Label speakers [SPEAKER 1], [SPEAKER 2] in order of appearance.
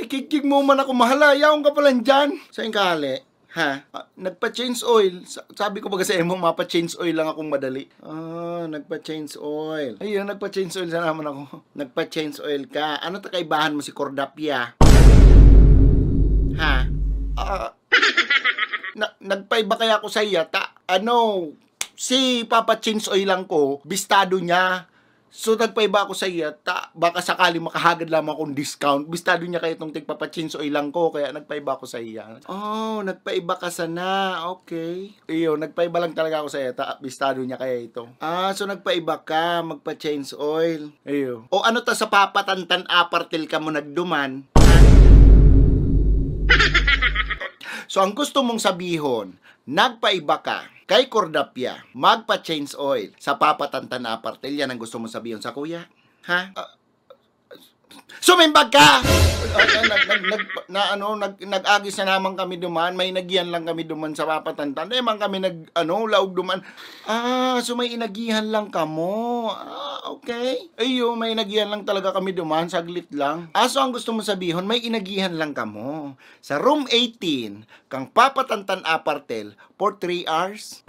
[SPEAKER 1] ikikig mo man ako, mahalayaw ka pala dyan. Saan ka hali? Ha? Nagpa-change oil. Sabi ko ba kasi mo, mapa-change oil lang akong madali. Nagpa-change oil. Ayun, nagpa-change oil sa naman ako. Nagpa-change oil ka. Ano ta kaibahan mo si Cordapia? Ha? Nagpaiba kaya ako sa iya, si papa-change oil lang ko, bistado niya. So, nagpaiba ako sa iya, baka sakali makahagad lamang akong discount. Bistado niya kayo itong tigpapa-change oil lang ko, kaya nagpaiba ako sa iya. Oh, nagpaiba ka sana. Okay. Iyo, nagpaiba lang talaga ako sa iya, bistado niya kaya ito. So nagpaiba ka, magpa-change oil. Iyo. O ano ta sa papatantan apartil ka mo nagduman? So, ang gusto mong sabihon, nagpaiba ka kay Cordapia, magpa-change oil sa papatantan na apartel. Yan ang gusto mong sabihin sa kuya? Ha? Sumimbag ka! Nag-agis na naman kami duman, may nagihan lang kami duman sa papatantan. Man kami laog duman. So may inagihan lang kamo. Okay. Ayo, may inagihan lang talaga kami duman, saglit lang. So ang gusto mo sabihin, may inagihan lang kamo. Sa room 18, kang papatantan apartel for 3 hours.